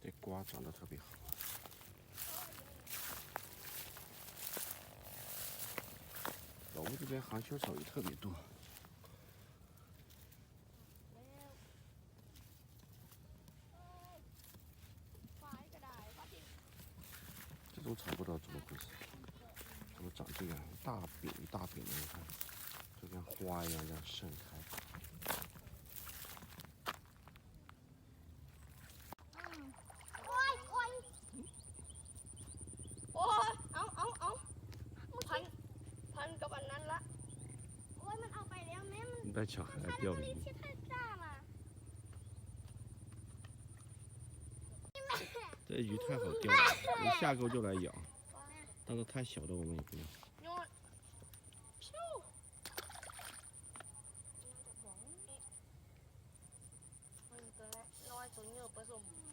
这瓜长得特别好。老屋这边含羞草也特别多。这种草不知道怎么回事，怎么长这样一大饼一大饼的？你看，就跟花一样这样盛开。 带小孩来钓鱼。这鱼太好钓了，一下钩就来咬。但是太小的我们也不要。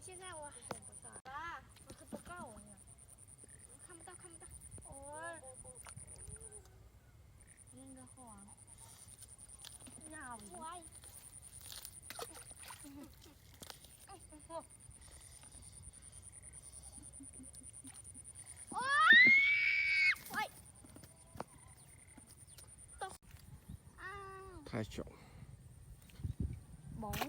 现在我爸，我可不够呢，看不到。哦，那个黄，那我。 太小。bóng hả?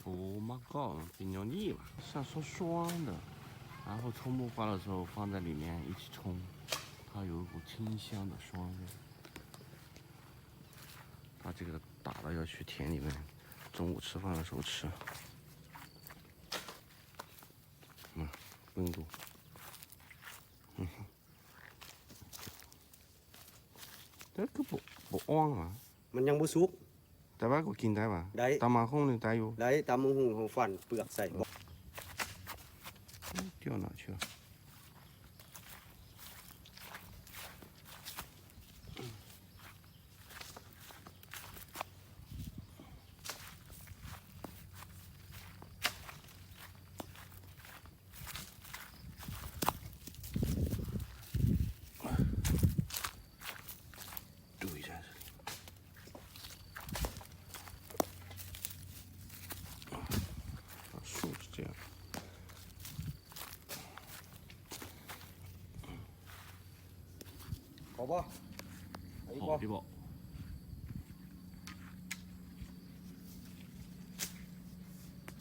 Oh my god， 比较腻了，像说酸的。然后冲木瓜的时候放在里面一起冲，它有一股清香的酸味。它这个打了要去田里面，中午吃饭的时候吃。温度。这个不安啊。 มันยังบ่สุก แต่ว่าก็กินได้ป่ะ ได้ ตำมาคงหนึ่งได้อยู่ ได้ตามมุงของฟันเปลือกใส่บ่ 掉哪去了？堆在这里。树是这样。 好บ่ไอ้บ่ 好的不？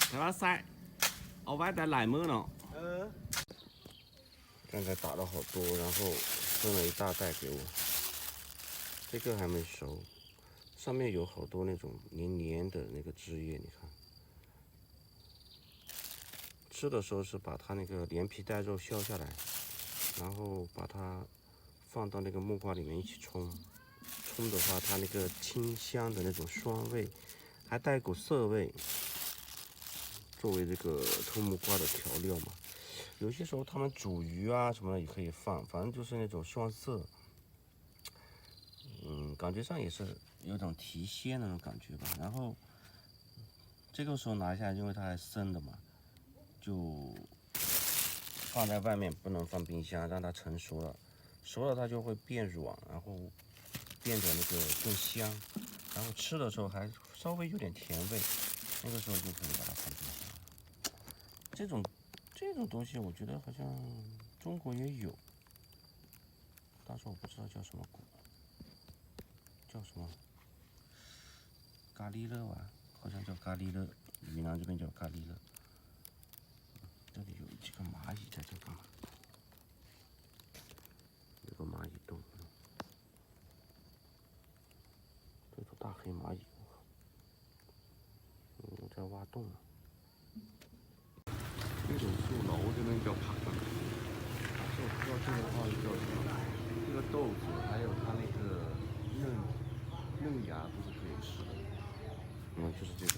แต่ว่าใส่เอาไว้แต่หลายมื้อเนาะ 刚才打了好多，然后分了一大袋给我。这个还没熟，上面有好多那种黏黏的那个汁液，你看。吃的时候是把它那个连皮带肉削下来，然后把它放到那个木瓜里面一起冲。冲的话，它那个清香的那种酸味，还带一股涩味，作为这个臭木瓜的调料嘛。 有些时候他们煮鱼啊什么的也可以放，反正就是那种酸涩，感觉上也是有种提鲜那种感觉吧。然后这个时候拿下来，因为它还生的嘛，就放在外面，不能放冰箱，让它成熟了，熟了它就会变软，然后变得那个更香，然后吃的时候还稍微有点甜味，那个时候就可以把它放冰箱。这种东西我觉得好像中国也有，但是我不知道叫什么果，叫什么咖喱乐吧，好像叫咖喱乐，云南这边叫咖喱乐。这里有几个蚂蚁在这干嘛？有个蚂蚁洞，这头大黑蚂蚁，在挖洞呢。 这种树老屋这边叫爬干，这不知道这个话叫什么。这个豆子还有它那个嫩芽都是可以吃的。就是这种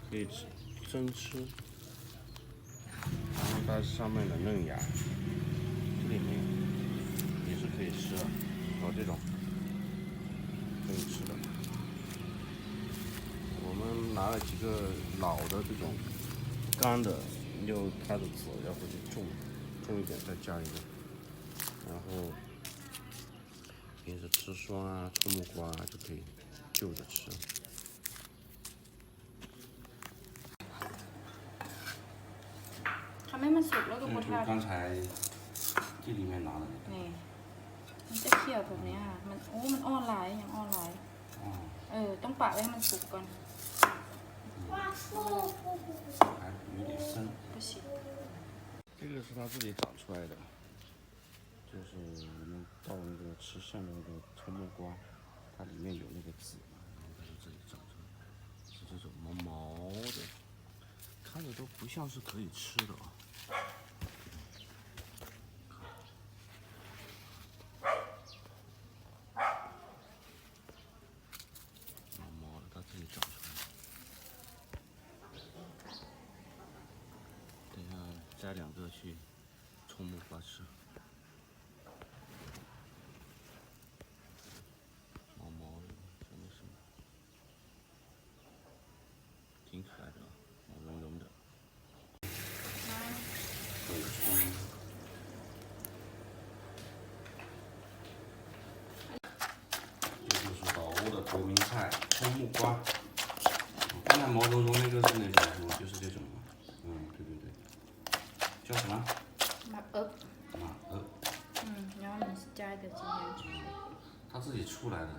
可以吃生吃，然后它上面的嫩芽，这里面也是可以吃的，这种可以吃的。我们拿了几个老的这种。 干的用它的籽要回去种一点，再加一个，然后平时吃酸啊、葱木瓜啊就可以就着吃。ทำให้มันสุกแล้วดู 这 ก 就 ระทะ 刚才这里面拿的那个。 นี่มันจะเคี่ยวแบบเนี้ยค่ะมันโอ้มันอ่อนหลายอย่างอ่อนหลาย ต้องปะไว้ให้มันสุกก่อน 哇，不不不不，还有点生。不行这个是它自己长出来的，就是我们到那个吃馅的那个葱木瓜，它里面有那个籽嘛，然后它就自己长出来，是这种毛毛的，看着都不像是可以吃的啊。毛毛的，它自己长出来的。等一下摘2个去葱木瓜吃。毛毛的，真的是挺可爱的，毛茸茸的。对，这就是老欧的国民菜葱木瓜。刚才毛茸茸那个是哪种猪？就是这种。对对对，叫什么？ หมักเอิบ 马鹅。然后你是加一点今天它自己出来的。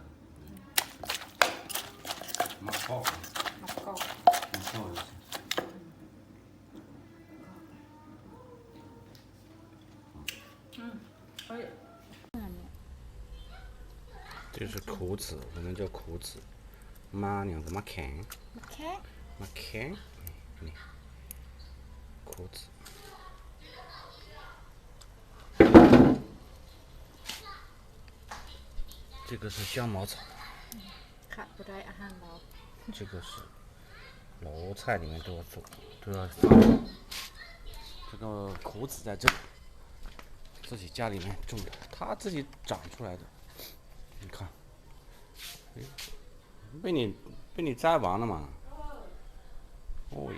马爆， หมักกรอบ 马爆就是。 เฮ้ย 这是苦子，我们叫苦子，马两个马坎， แค่ 马坎，苦子。这个是香茅草， ขาดบ่ได้อาหารเรา 这个是老欧菜里面都要放。这个苦子在这里，自己家里面种的，它自己长出来的。你看，哎，被你摘完了嘛？哦，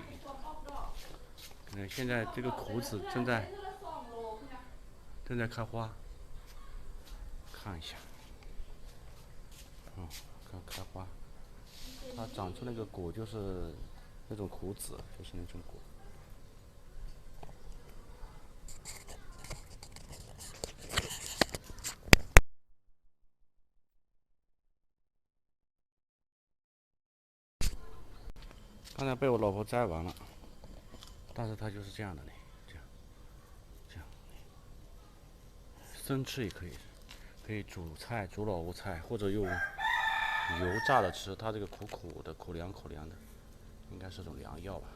现在这个苦子正在开花，看一下，开花，它长出那个果就是那种苦子，就是那种果。刚才被我老婆摘完了，但是它就是这样的嘞，这样，生吃也可以，可以煮菜、煮老欧菜，或者用油炸了吃。它这个苦苦的、口凉的，应该是种良药吧。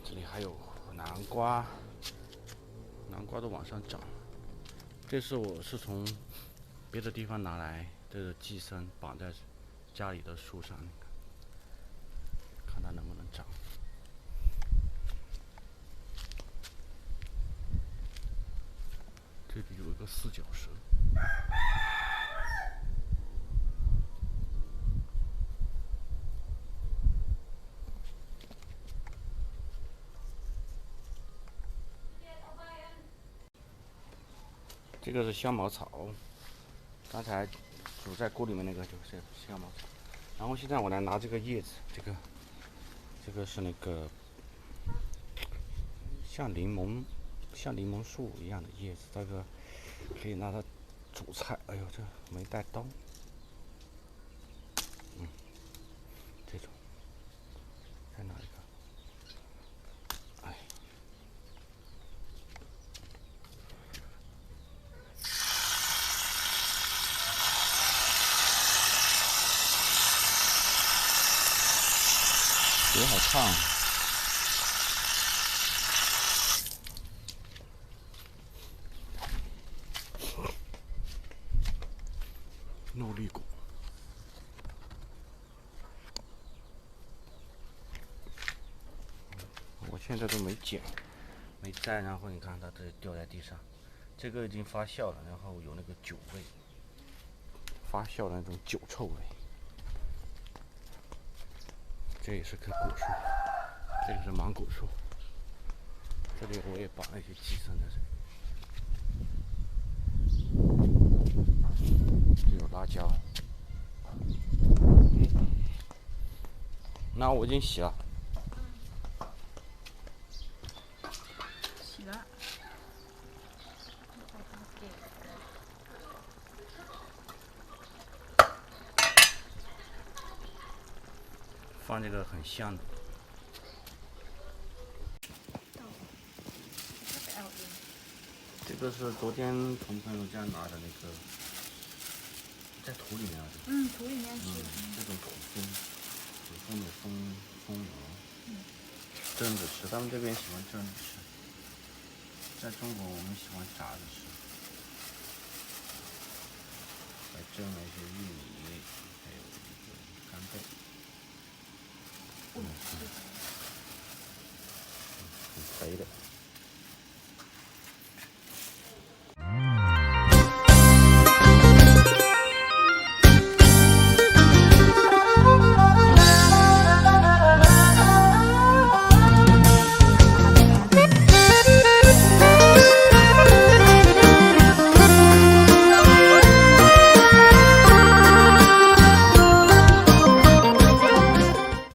这里还有南瓜，南瓜都往上长。这是我是从别的地方拿来的寄生，绑在家里的树上。看它能不能长。这里有一个四脚蛇，这个是香茅草，刚才煮在锅里面那个就是香茅草。然后现在我来拿这个叶子，这个是那个像柠檬树一样的叶子，这个可以拿它煮菜。哎呦，这没带刀。这种，再拿一个。哎，水好烫。糯粒果，我现在都没剪，没摘，然后你看它这掉在地上，这个已经发酵了，然后有那个酒味，发酵的那种酒臭味。这也是棵果树，这个是芒果树，这里我也绑了一些寄生在这里。有辣椒。那我已经洗了。洗了。放这个很香的。这个是昨天从朋友家拿的那个，在土里面啊。嗯，土里面是。这种土蜂的蜂油，蒸着吃，他们这边喜欢蒸着吃。在中国我们喜欢炸着吃。还蒸了一些玉米，还有这个干贝。很肥的。